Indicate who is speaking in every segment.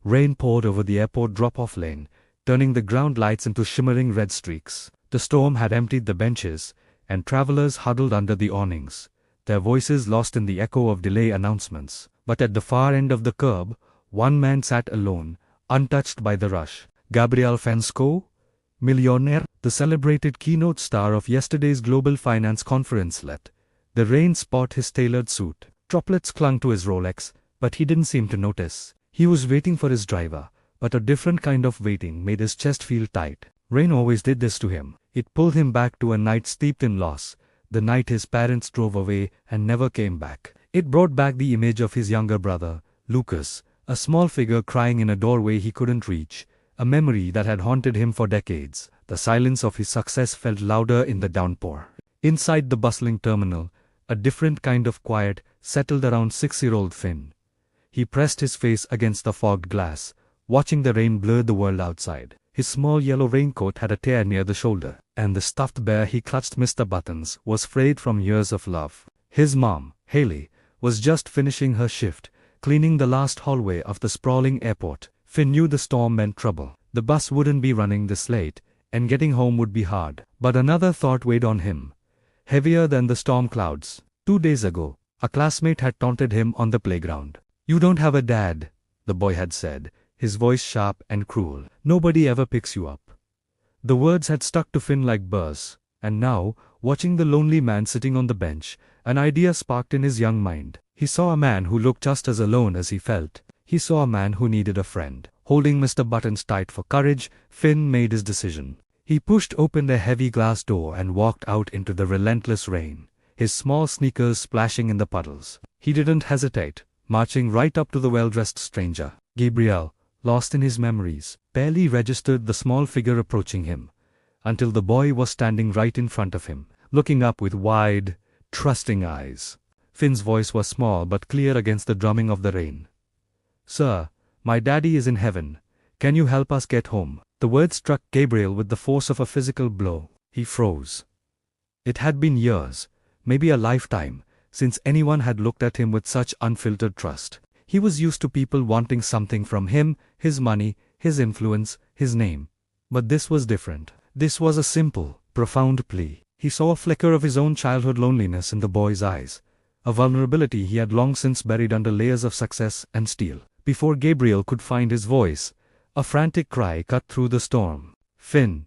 Speaker 1: Rain poured over the airport drop-off lane, turning the ground lights into shimmering red streaks. The storm had emptied the benches, and travelers huddled under the awnings, their voices lost in the echo of delay announcements. But at the far end of the curb, one man sat alone, untouched by the rush. Gabriel Fensco, Millionaire, the celebrated keynote star of yesterday's global finance conference, let the rain spot his tailored suit. Droplets clung to his Rolex, but he didn't seem to notice. He was waiting for his driver, but a different kind of waiting made his chest feel tight. Rain always did this to him. It pulled him back to a night steeped in loss, the night his parents drove away and never came back. It brought back the image of his younger brother, Lucas, a small figure crying in a doorway he couldn't reach, a memory that had haunted him for decades. The silence of his success felt louder in the downpour. Inside the bustling terminal, a different kind of quiet settled around 6-year-old Finn. He pressed his face against the fogged glass, watching the rain blur the world outside. His small yellow raincoat had a tear near the shoulder, and the stuffed bear he clutched, Mr. Buttons, was frayed from years of love. His mom, Haley, was just finishing her shift, cleaning the last hallway of the sprawling airport. Finn knew the storm meant trouble. The bus wouldn't be running this late, and getting home would be hard. But another thought weighed on him, heavier than the storm clouds. 2 days ago, a classmate had taunted him on the playground. "You don't have a dad," the boy had said, his voice sharp and cruel. "Nobody ever picks you up." The words had stuck to Finn like burrs, and now, watching the lonely man sitting on the bench, an idea sparked in his young mind. He saw a man who looked just as alone as he felt. He saw a man who needed a friend. Holding Mr. Buttons tight for courage, Finn made his decision. He pushed open the heavy glass door and walked out into the relentless rain, his small sneakers splashing in the puddles. He didn't hesitate, marching right up to the well-dressed stranger. Gabriel, lost in his memories, barely registered the small figure approaching him, until the boy was standing right in front of him, looking up with wide, trusting eyes. Finn's voice was small but clear against the drumming of the rain. "Sir, my daddy is in heaven. Can you help us get home?" The word struck Gabriel with the force of a physical blow. He froze. It had been years, maybe a lifetime, since anyone had looked at him with such unfiltered trust. He was used to people wanting something from him, his money, his influence, his name. But this was different. This was a simple, profound plea. He saw a flicker of his own childhood loneliness in the boy's eyes, a vulnerability he had long since buried under layers of success and steel. Before Gabriel could find his voice, a frantic cry cut through the storm. "Finn!"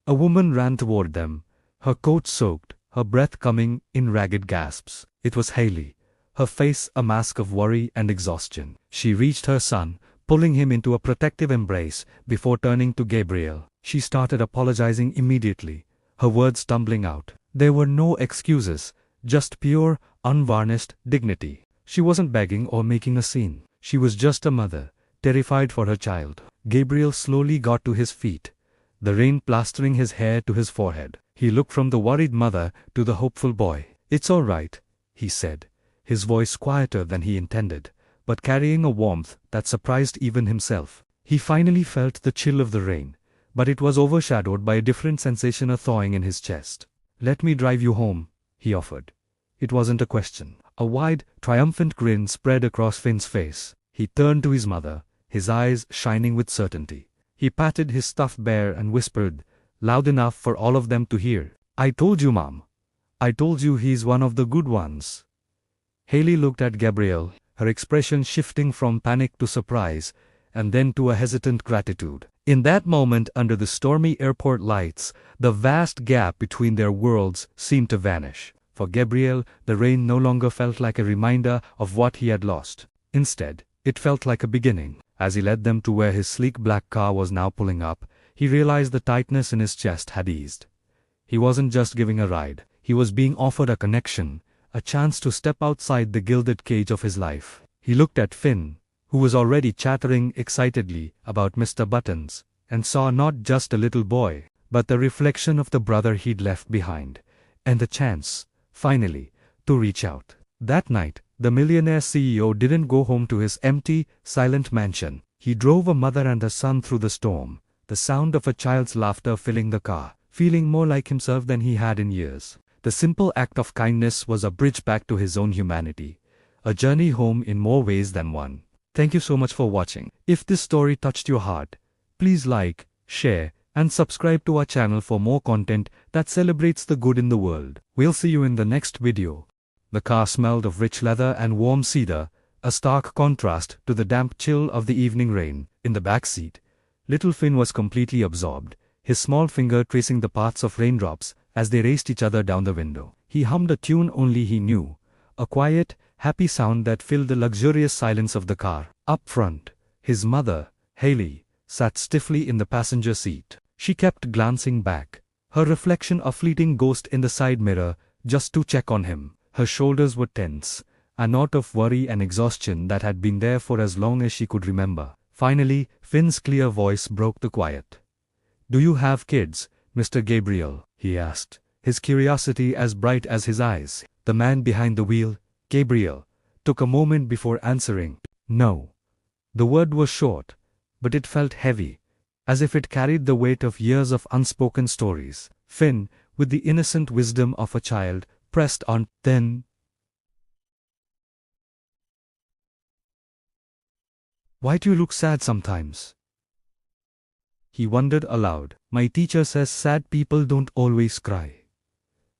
Speaker 1: A woman ran toward them, her coat soaked, her breath coming in ragged gasps. It was Haley, her face a mask of worry and exhaustion. She reached her son, pulling him into a protective embrace before turning to Gabriel. She started apologizing immediately, her words stumbling out. There were no excuses, just pure, unvarnished dignity. She wasn't begging or making a scene. She was just a mother, terrified for her child. Gabriel slowly got to his feet, the rain plastering his hair to his forehead. He looked from the worried mother to the hopeful boy. "It's all right," he said, his voice quieter than he intended, but carrying a warmth that surprised even himself. He finally felt the chill of the rain, but it was overshadowed by a different sensation, a thawing in his chest. "Let me drive you home," he offered. It wasn't a question. A wide, triumphant grin spread across Finn's face. He turned to his mother, his eyes shining with certainty. He patted his stuffed bear and whispered, loud enough for all of them to hear, "I told you, Mom. I told you he's one of the good ones." Haley looked at Gabriel, her expression shifting from panic to surprise, and then to a hesitant gratitude. In that moment, under the stormy airport lights, the vast gap between their worlds seemed to vanish. For Gabriel, the rain no longer felt like a reminder of what he had lost. Instead, it felt like a beginning. As he led them to where his sleek black car was now pulling up, he realized the tightness in his chest had eased. He wasn't just giving a ride, he was being offered a connection, a chance to step outside the gilded cage of his life. He looked at Finn, who was already chattering excitedly about Mr. Buttons, and saw not just a little boy, but the reflection of the brother he'd left behind, and the chance, finally, to reach out. That night, the Millionaire CEO didn't go home to his empty, silent mansion. He drove a mother and a son through the storm, the sound of a child's laughter filling the car, feeling more like himself than he had in years. The simple act of kindness was a bridge back to his own humanity, a journey home in more ways than one. Thank you so much for watching. If this story touched your heart, please like, share, and subscribe to our channel for more content that celebrates the good in the world. We'll see you in the next video. The car smelled of rich leather and warm cedar, a stark contrast to the damp chill of the evening rain. In the back seat, little Finn was completely absorbed, his small finger tracing the paths of raindrops as they raced each other down the window. He hummed a tune only he knew, a quiet, happy sound that filled the luxurious silence of the car. Up front, his mother, Haley, sat stiffly in the passenger seat. She kept glancing back, her reflection a fleeting ghost in the side mirror, just to check on him. Her shoulders were tense, a knot of worry and exhaustion that had been there for as long as she could remember. Finally, Finn's clear voice broke the quiet. "Do you have kids, Mr. Gabriel?" he asked, his curiosity as bright as his eyes. The man behind the wheel, Gabriel, took a moment before answering, "No." The word was short, but it felt heavy, as if it carried the weight of years of unspoken stories. Finn, with the innocent wisdom of a child, pressed on. "Then why do you look sad sometimes?" He wondered aloud. "My teacher says sad people don't always cry."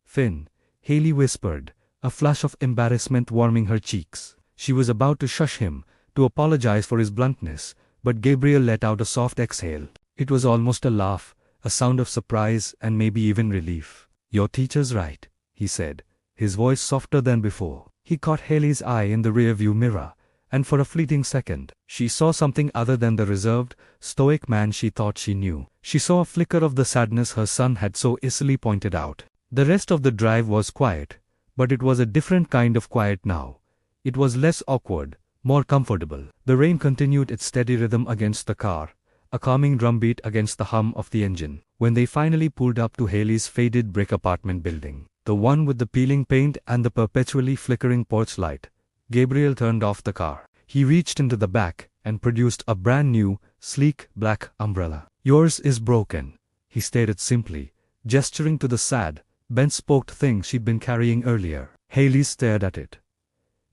Speaker 1: "Finn," Haley whispered, a flush of embarrassment warming her cheeks. She was about to shush him, to apologize for his bluntness, but Gabriel let out a soft exhale. It was almost a laugh, a sound of surprise and maybe even relief. "Your teacher's right," he said, his voice softer than before. He caught Haley's eye in the rearview mirror, and for a fleeting second, she saw something other than the reserved, stoic man she thought she knew. She saw a flicker of the sadness her son had so easily pointed out. The rest of the drive was quiet, but it was a different kind of quiet now. It was less awkward, more comfortable. The rain continued its steady rhythm against the car, a calming drumbeat against the hum of the engine. When they finally pulled up to Haley's faded brick apartment building, the one with the peeling paint and the perpetually flickering porch light, Gabriel turned off the car. He reached into the back and produced a brand new, sleek black umbrella. "Yours is broken," he stated simply, gesturing to the sad, bent-spoked thing she'd been carrying earlier. Haley stared at it.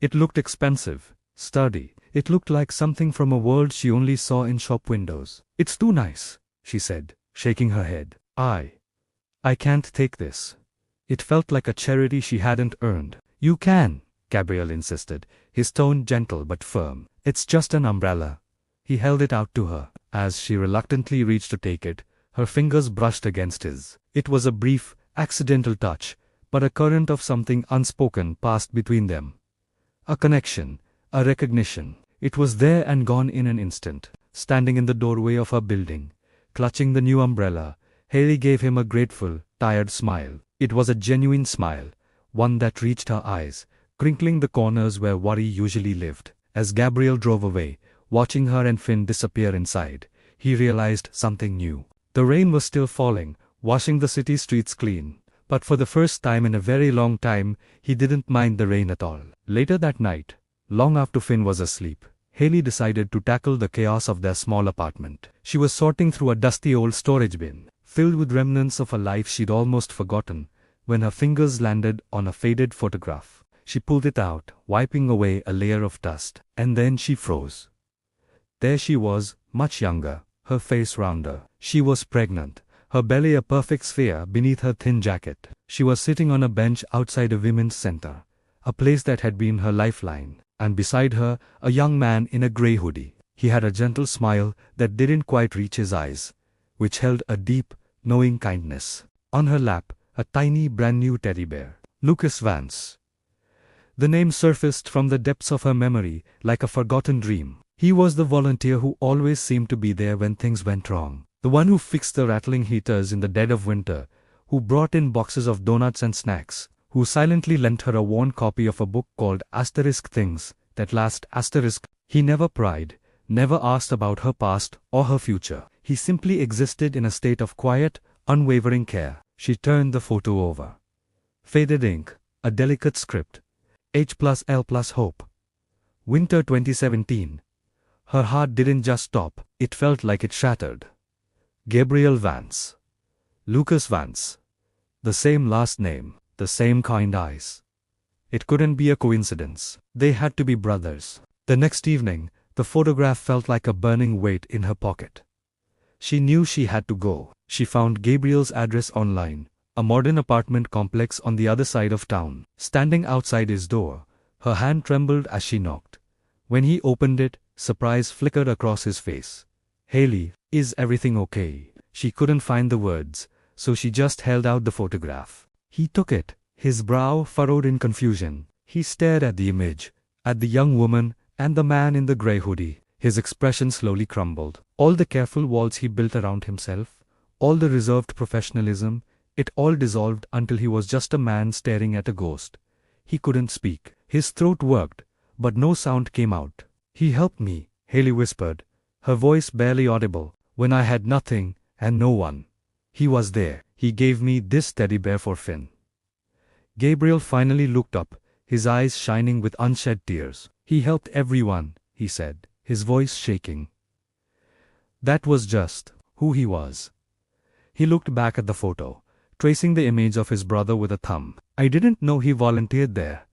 Speaker 1: It looked expensive, sturdy. It looked like something from a world she only saw in shop windows. "It's too nice," she said, shaking her head. I can't take this." It felt like a charity she hadn't earned. "You can," Gabriel insisted, his tone gentle but firm. "It's just an umbrella." He held it out to her. As she reluctantly reached to take it, her fingers brushed against his. It was a brief, accidental touch, but a current of something unspoken passed between them. A connection, a recognition. It was there and gone in an instant. Standing in the doorway of her building, clutching the new umbrella, Haley gave him a grateful, tired smile. It was a genuine smile, one that reached her eyes, crinkling the corners where worry usually lived. As Gabriel drove away, watching her and Finn disappear inside, he realized something new. The rain was still falling, washing the city streets clean, but for the first time in a very long time, he didn't mind the rain at all. Later that night, long after Finn was asleep, Haley decided to tackle the chaos of their small apartment. She was sorting through a dusty old storage bin, filled with remnants of a life she'd almost forgotten, when her fingers landed on a faded photograph. She pulled it out, wiping away a layer of dust, and then she froze. There she was, much younger, her face rounder. She was pregnant, her belly a perfect sphere beneath her thin jacket. She was sitting on a bench outside a women's center, a place that had been her lifeline, and beside her, a young man in a grey hoodie. He had a gentle smile that didn't quite reach his eyes, which held a deep, knowing kindness. On her lap, a tiny brand-new teddy bear. Lucas Vance. The name surfaced from the depths of her memory, like a forgotten dream. He was the volunteer who always seemed to be there when things went wrong. The one who fixed the rattling heaters in the dead of winter, who brought in boxes of donuts and snacks, who silently lent her a worn copy of a book called Things That Last. He never pried, never asked about her past or her future. He simply existed in a state of quiet, unwavering care. She turned the photo over. Faded ink, a delicate script. H+L+ hope. Winter 2017. Her heart didn't just stop, it felt like it shattered. Gabriel Vance. Lucas Vance. The same last name, the same kind eyes. It couldn't be a coincidence. They had to be brothers. The next evening, The photograph felt like a burning weight in her pocket. She knew she had to go. She found Gabriel's address online, a modern apartment complex on the other side of town. Standing outside his door, her hand trembled as she knocked. When he opened it, surprise flickered across his face. "Haley, is everything okay?" She couldn't find the words, so she just held out the photograph. He took it, his brow furrowed in confusion. He stared at the image, at the young woman, and the man in the grey hoodie. His expression slowly crumbled. All the careful walls he built around himself, all the reserved professionalism, it all dissolved until he was just a man staring at a ghost. He couldn't speak. His throat worked, but no sound came out. "He helped me," Haley whispered, her voice barely audible, "when I had nothing and no one. He was there. He gave me this teddy bear for Finn." Gabriel finally looked up, his eyes shining with unshed tears. "He helped everyone," he said, his voice shaking. That was just who he was. He looked back at the photo, tracing the image of his brother with a thumb. "I didn't know he volunteered there.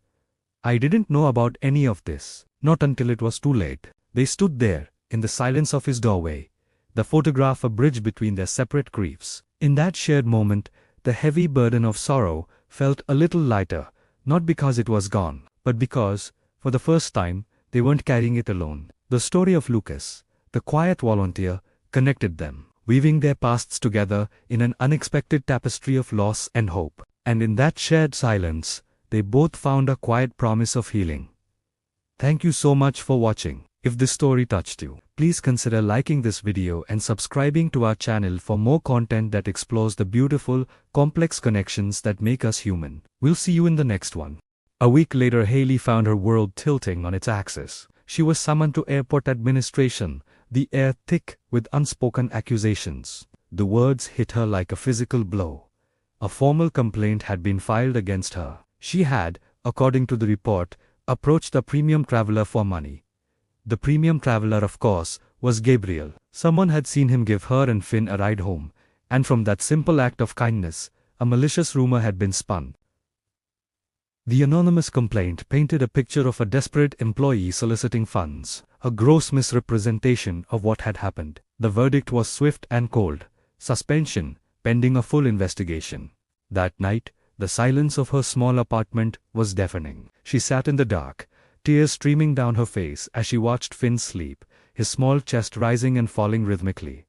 Speaker 1: I didn't know about any of this, not until it was too late." They stood there, in the silence of his doorway, the photograph a bridge between their separate griefs. In that shared moment, the heavy burden of sorrow felt a little lighter, not because it was gone, but because, for the first time, they weren't carrying it alone. The story of Lucas, the quiet volunteer, connected them, weaving their pasts together in an unexpected tapestry of loss and hope. And in that shared silence, they both found a quiet promise of healing. Thank you so much for watching. If this story touched you, please consider liking this video and subscribing to our channel for more content that explores the beautiful, complex connections that make us human. We'll see you in the next one. A week later, Haley found her world tilting on its axis. She was summoned to airport administration, the air thick with unspoken accusations. The words hit her like a physical blow. A formal complaint had been filed against her. She had, according to the report, approached a premium traveler for money. The premium traveler, of course, was Gabriel. Someone had seen him give her and Finn a ride home, and from that simple act of kindness, a malicious rumor had been spun. The anonymous complaint painted a picture of a desperate employee soliciting funds, a gross misrepresentation of what had happened. The verdict was swift and cold: suspension, pending a full investigation. That night, the silence of her small apartment was deafening. She sat in the dark, tears streaming down her face as she watched Finn sleep, his small chest rising and falling rhythmically.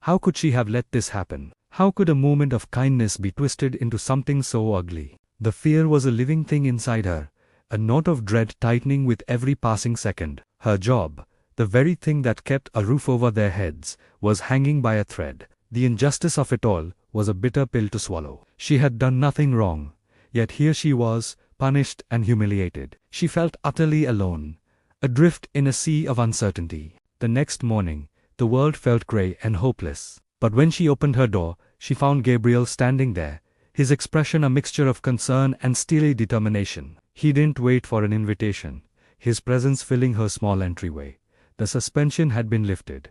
Speaker 1: How could she have let this happen? How could a moment of kindness be twisted into something so ugly? The fear was a living thing inside her, a knot of dread tightening with every passing second. Her job, the very thing that kept a roof over their heads, was hanging by a thread. The injustice of it all was a bitter pill to swallow. She had done nothing wrong, yet here she was, punished and humiliated. She felt utterly alone, adrift in a sea of uncertainty. The next morning, the world felt grey and hopeless. But when she opened her door, she found Gabriel standing there, his expression a mixture of concern and steely determination. He didn't wait for an invitation, his presence filling her small entryway. The suspension had been lifted.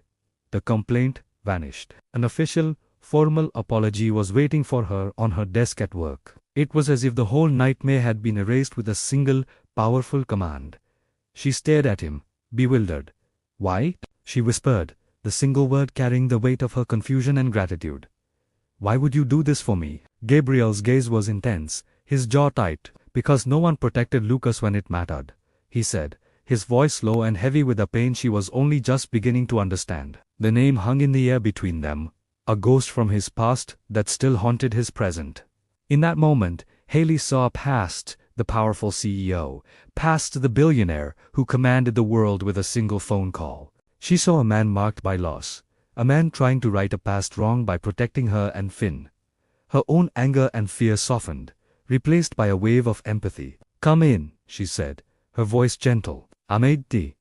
Speaker 1: The complaint vanished. An official, formal apology was waiting for her on her desk at work. It was as if the whole nightmare had been erased with a single, powerful command. She stared at him, bewildered. "Why?" she whispered, the single word carrying the weight of her confusion and gratitude. "Why would you do this for me?" Gabriel's gaze was intense, his jaw tight. "Because no one protected Lucas when it mattered," he said, his voice low and heavy with a pain she was only just beginning to understand. The name hung in the air between them, a ghost from his past that still haunted his present. In that moment, Haley saw past the powerful CEO, past the billionaire who commanded the world with a single phone call. She saw a man marked by loss, a man trying to right a past wrong by protecting her and Finn. Her own anger and fear softened, replaced by a wave of empathy. "Come in," she said, her voice gentle. "I made tea."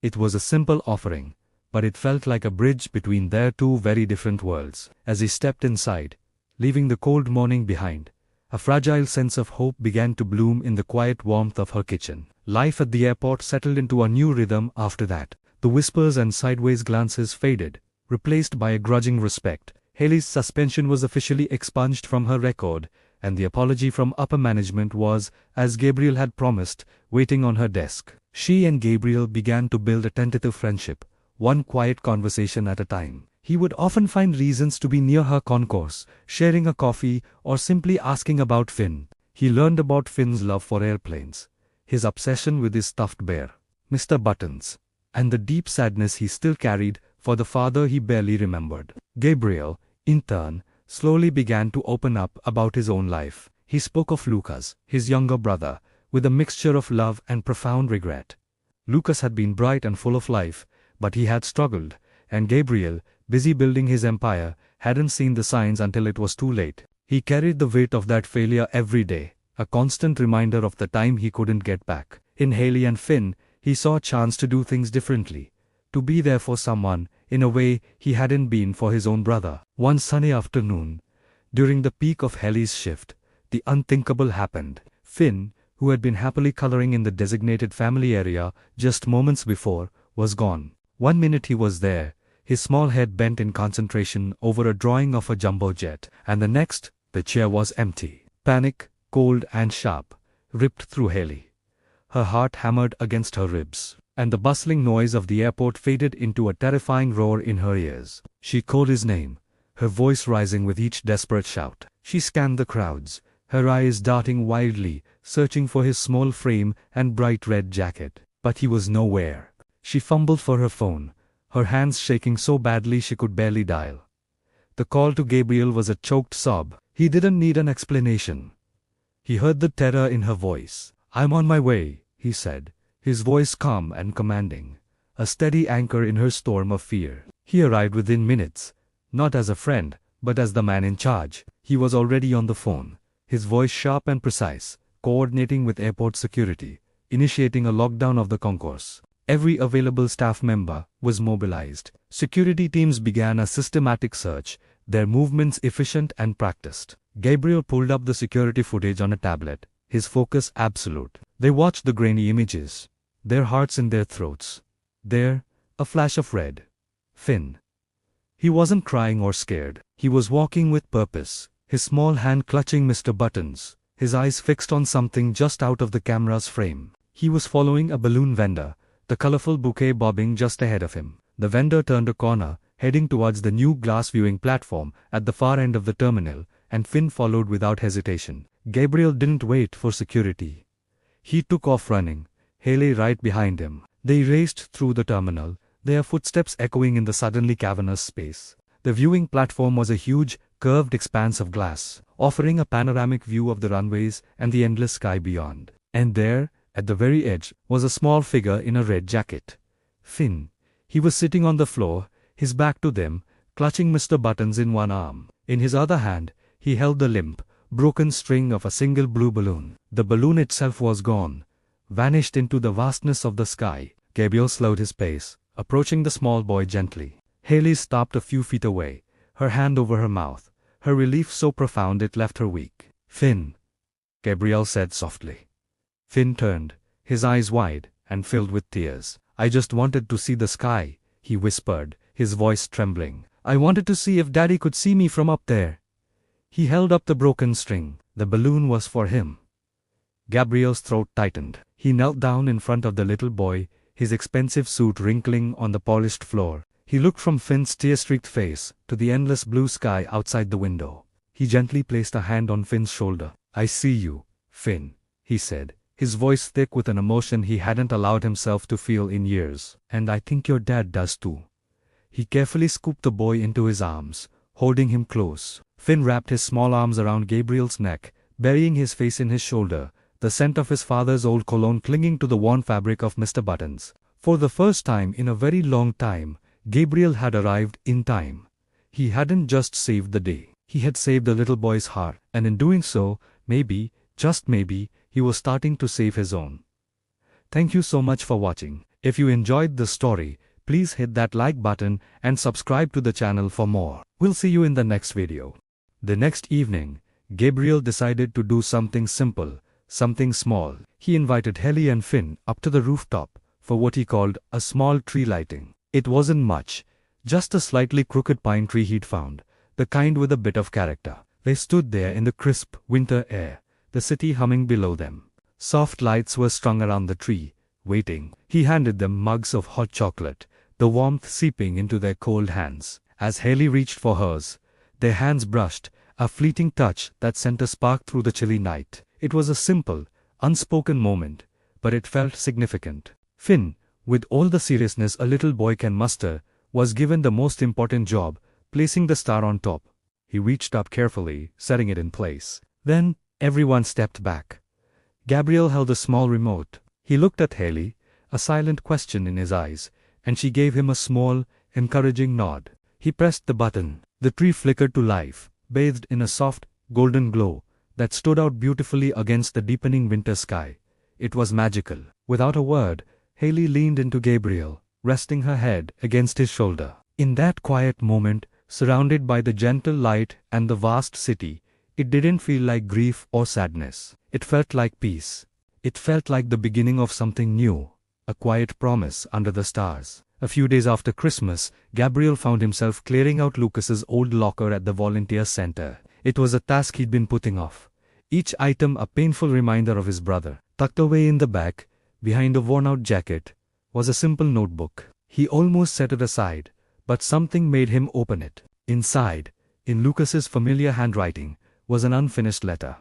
Speaker 1: It was a simple offering, but it felt like a bridge between their two very different worlds. As he stepped inside, leaving the cold morning behind, a fragile sense of hope began to bloom in the quiet warmth of her kitchen. Life at the airport settled into a new rhythm after that. The whispers and sideways glances faded, replaced by a grudging respect. Haley's suspension was officially expunged from her record, and the apology from upper management was, as Gabriel had promised, waiting on her desk. She and Gabriel began to build a tentative friendship, one quiet conversation at a time. He would often find reasons to be near her concourse, sharing a coffee or simply asking about Finn. He learned about Finn's love for airplanes, his obsession with his stuffed bear, Mr. Buttons, and the deep sadness he still carried for the father he barely remembered. Gabriel, in turn, slowly began to open up about his own life. He spoke of Lucas, his younger brother, with a mixture of love and profound regret. Lucas had been bright and full of life, but he had struggled, and Gabriel, busy building his empire, hadn't seen the signs until it was too late. He carried the weight of that failure every day, a constant reminder of the time he couldn't get back. In Haley and Finn, he saw a chance to do things differently, to be there for someone, in a way he hadn't been for his own brother. One sunny afternoon, during the peak of Haley's shift, the unthinkable happened. Finn, who had been happily coloring in the designated family area just moments before, was gone. 1 minute he was there, his small head bent in concentration over a drawing of a jumbo jet, and the next, the chair was empty. Panic, cold and sharp, ripped through Haley. Her heart hammered against her ribs, and the bustling noise of the airport faded into a terrifying roar in her ears. She called his name, her voice rising with each desperate shout. She scanned the crowds, her eyes darting wildly, searching for his small frame and bright red jacket. But he was nowhere. She fumbled for her phone, her hands shaking so badly she could barely dial. The call to Gabriel was a choked sob. He didn't need an explanation. He heard the terror in her voice. "I'm on my way," he said, his voice calm and commanding, a steady anchor in her storm of fear. He arrived within minutes, not as a friend, but as the man in charge. He was already on the phone, his voice sharp and precise, coordinating with airport security, initiating a lockdown of the concourse. Every available staff member was mobilized. Security teams began a systematic search, their movements efficient and practiced. Gabriel pulled up the security footage on a tablet, his focus absolute. They watched the grainy images, their hearts in their throats. There, a flash of red. Finn. He wasn't crying or scared. He was walking with purpose, his small hand clutching Mr. Buttons, his eyes fixed on something just out of the camera's frame. He was following a balloon vendor, the colorful bouquet bobbing just ahead of him. The vendor turned a corner, heading towards the new glass viewing platform at the far end of the terminal, and Finn followed without hesitation. Gabriel didn't wait for security. He took off running, Haley right behind him. They raced through the terminal, their footsteps echoing in the suddenly cavernous space. The viewing platform was a huge, curved expanse of glass, offering a panoramic view of the runways and the endless sky beyond. And there, at the very edge, was a small figure in a red jacket. Finn. He was sitting on the floor, his back to them, clutching Mr. Buttons in one arm. In his other hand, he held the limp, broken string of a single blue balloon. The balloon itself was gone, vanished into the vastness of the sky. Gabriel slowed his pace, approaching the small boy gently. Haley stopped a few feet away, her hand over her mouth, her relief so profound it left her weak. "Finn," Gabriel said softly. Finn turned, his eyes wide and filled with tears. "I just wanted to see the sky," he whispered, his voice trembling. "I wanted to see if Daddy could see me from up there." He held up the broken string. The balloon was for him. Gabriel's throat tightened. He knelt down in front of the little boy, his expensive suit wrinkling on the polished floor. He looked from Finn's tear-streaked face to the endless blue sky outside the window. He gently placed a hand on Finn's shoulder. "I see you, Finn," he said, his voice thick with an emotion he hadn't allowed himself to feel in years. "And I think your dad does too." He carefully scooped the boy into his arms, holding him close. Finn wrapped his small arms around Gabriel's neck, burying his face in his shoulder, the scent of his father's old cologne clinging to the worn fabric of Mr. Buttons. For the first time in a very long time, Gabriel had arrived in time. He hadn't just saved the day. He had saved the little boy's heart, and in doing so, maybe, just maybe, he was starting to save his own. Thank you so much for watching. If you enjoyed the story, please hit that like button and subscribe to the channel for more. We'll see you in the next video. The next evening, Gabriel decided to do something simple, something small. He invited Haley and Finn up to the rooftop for what he called a small tree lighting. It wasn't much, just a slightly crooked pine tree he'd found, the kind with a bit of character. They stood there in the crisp winter air, the city humming below them. Soft lights were strung around the tree, waiting. He handed them mugs of hot chocolate, the warmth seeping into their cold hands. As Haley reached for hers, their hands brushed, a fleeting touch that sent a spark through the chilly night. It was a simple, unspoken moment, but it felt significant. Finn, with all the seriousness a little boy can muster, was given the most important job, placing the star on top. He reached up carefully, setting it in place. Then, everyone stepped back. Gabriel held a small remote. He looked at Haley, a silent question in his eyes, and she gave him a small, encouraging nod. He pressed the button. The tree flickered to life, bathed in a soft, golden glow that stood out beautifully against the deepening winter sky. It was magical. Without a word, Haley leaned into Gabriel, resting her head against his shoulder. In that quiet moment, surrounded by the gentle light and the vast city, it didn't feel like grief or sadness. It felt like peace. It felt like the beginning of something new, a quiet promise under the stars. A few days after Christmas, Gabriel found himself clearing out Lucas's old locker at the volunteer center. It was a task he'd been putting off. Each item a painful reminder of his brother. Tucked away in the back, behind a worn-out jacket, was a simple notebook. He almost set it aside, but something made him open it. Inside, in Lucas's familiar handwriting, was an unfinished letter.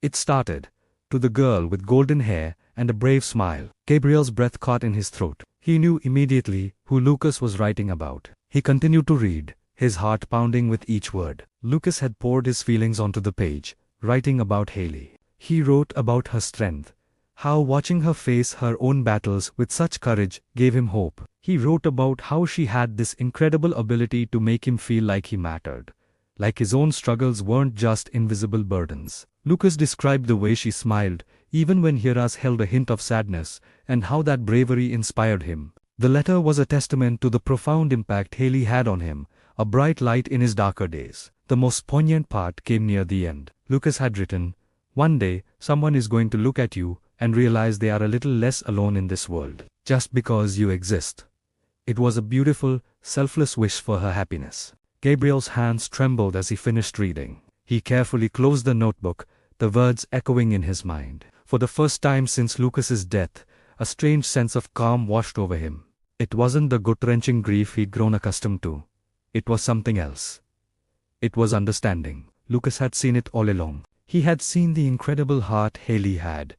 Speaker 1: It started, "To the girl with golden hair and a brave smile." Gabriel's breath caught in his throat. He knew immediately who Lucas was writing about. He continued to read, his heart pounding with each word. Lucas had poured his feelings onto the page, writing about Haley. He wrote about her strength, how watching her face her own battles with such courage gave him hope. He wrote about how she had this incredible ability to make him feel like he mattered, like his own struggles weren't just invisible burdens. Lucas described the way she smiled, even when Hira's held a hint of sadness, and how that bravery inspired him. The letter was a testament to the profound impact Haley had on him, a bright light in his darker days. The most poignant part came near the end. Lucas had written, "One day, someone is going to look at you and realize they are a little less alone in this world, just because you exist." It was a beautiful, selfless wish for her happiness. Gabriel's hands trembled as he finished reading. He carefully closed the notebook, the words echoing in his mind. For the first time since Lucas's death, a strange sense of calm washed over him. It wasn't the gut-wrenching grief he'd grown accustomed to. It was something else. It was understanding. Lucas had seen it all along. He had seen the incredible heart Haley had.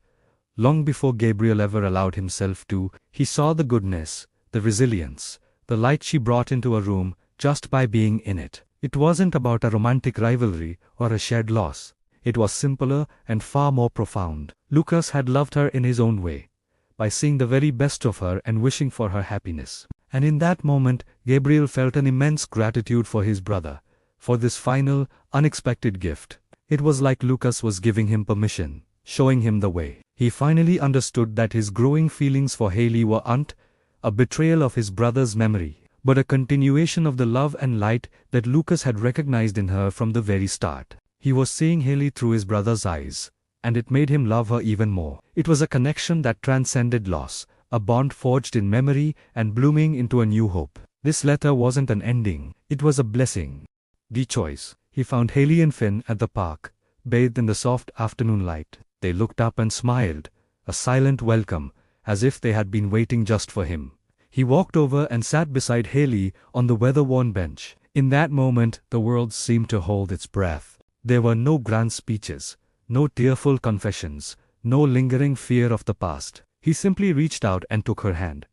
Speaker 1: Long before Gabriel ever allowed himself to, he saw the goodness, the resilience, the light she brought into a room just by being in it. It wasn't about a romantic rivalry or a shared loss. It was simpler and far more profound. Lucas had loved her in his own way, by seeing the very best of her and wishing for her happiness. And in that moment, Gabriel felt an immense gratitude for his brother, for this final, unexpected gift. It was like Lucas was giving him permission, showing him the way. He finally understood that his growing feelings for Haley weren't a betrayal of his brother's memory, but a continuation of the love and light that Lucas had recognized in her from the very start. He was seeing Haley through his brother's eyes, and it made him love her even more. It was a connection that transcended loss, a bond forged in memory and blooming into a new hope. This letter wasn't an ending, it was a blessing. The choice. He found Haley and Finn at the park, bathed in the soft afternoon light. They looked up and smiled, a silent welcome, as if they had been waiting just for him. He walked over and sat beside Haley on the weather-worn bench. In that moment, the world seemed to hold its breath. There were no grand speeches, no tearful confessions, no lingering fear of the past. He simply reached out and took her hand.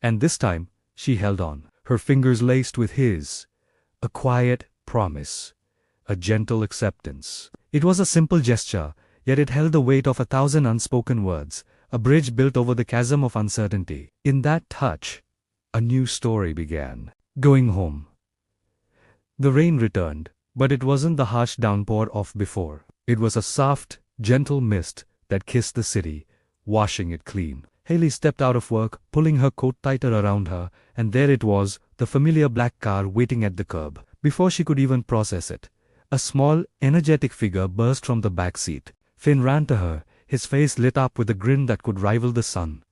Speaker 1: And this time, she held on, her fingers laced with his. A quiet promise, a gentle acceptance. It was a simple gesture, yet it held the weight of 1,000 unspoken words, a bridge built over the chasm of uncertainty. In that touch, a new story began. Going home. The rain returned, but it wasn't the harsh downpour of before. It was a soft, gentle mist that kissed the city, washing it clean. Haley stepped out of work, pulling her coat tighter around her, and there it was, the familiar black car waiting at the curb. Before she could even process it, a small, energetic figure burst from the back seat. Finn ran to her, his face lit up with a grin that could rival the sun.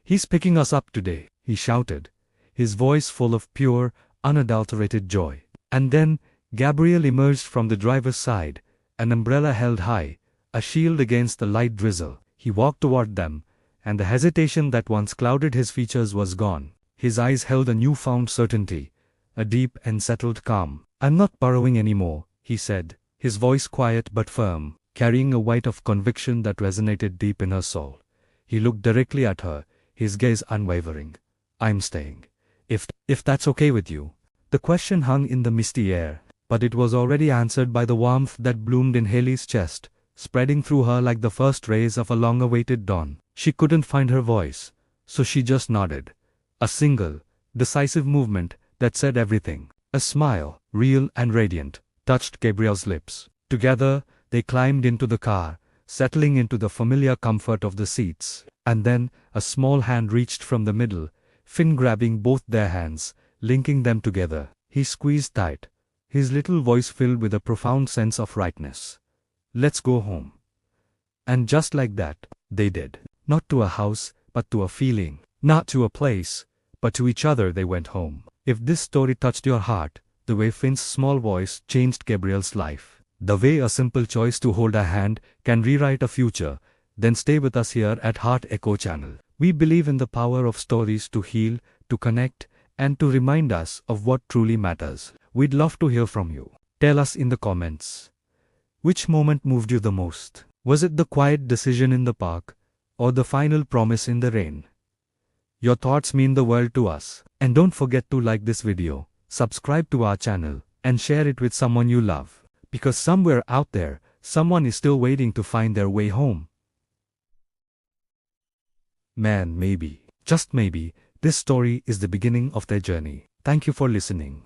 Speaker 1: "He's picking us up today," he shouted, his voice full of pure, unadulterated joy. And then, Gabriel emerged from the driver's side, an umbrella held high, a shield against the light drizzle. He walked toward them, and the hesitation that once clouded his features was gone. His eyes held a newfound certainty, a deep and settled calm. "I'm not burrowing anymore," he said, his voice quiet but firm, carrying a weight of conviction that resonated deep in her soul. He looked directly at her, his gaze unwavering. "I'm staying. If that's okay with you." The question hung in the misty air, but it was already answered by the warmth that bloomed in Haley's chest, spreading through her like the first rays of a long-awaited dawn. She couldn't find her voice, so she just nodded. A single, decisive movement that said everything. A smile, real and radiant, touched Gabriel's lips. Together, they climbed into the car, settling into the familiar comfort of the seats. And then, a small hand reached from the middle, Finn grabbing both their hands, linking them together. He squeezed tight, his little voice filled with a profound sense of rightness. "Let's go home." And just like that, they did. Not to a house, but to a feeling. Not to a place, but to each other they went home. If this story touched your heart, the way Finn's small voice changed Gabriel's life, the way a simple choice to hold a hand can rewrite a future, then stay with us here at Heart Echo Channel. We believe in the power of stories to heal, to connect, and to remind us of what truly matters. We'd love to hear from you. Tell us in the comments. Which moment moved you the most? Was it the quiet decision in the park, or the final promise in the rain? Your thoughts mean the world to us. And don't forget to like this video, subscribe to our channel, and share it with someone you love. Because somewhere out there, someone is still waiting to find their way home. Man, maybe, just maybe, this story is the beginning of their journey. Thank you for listening.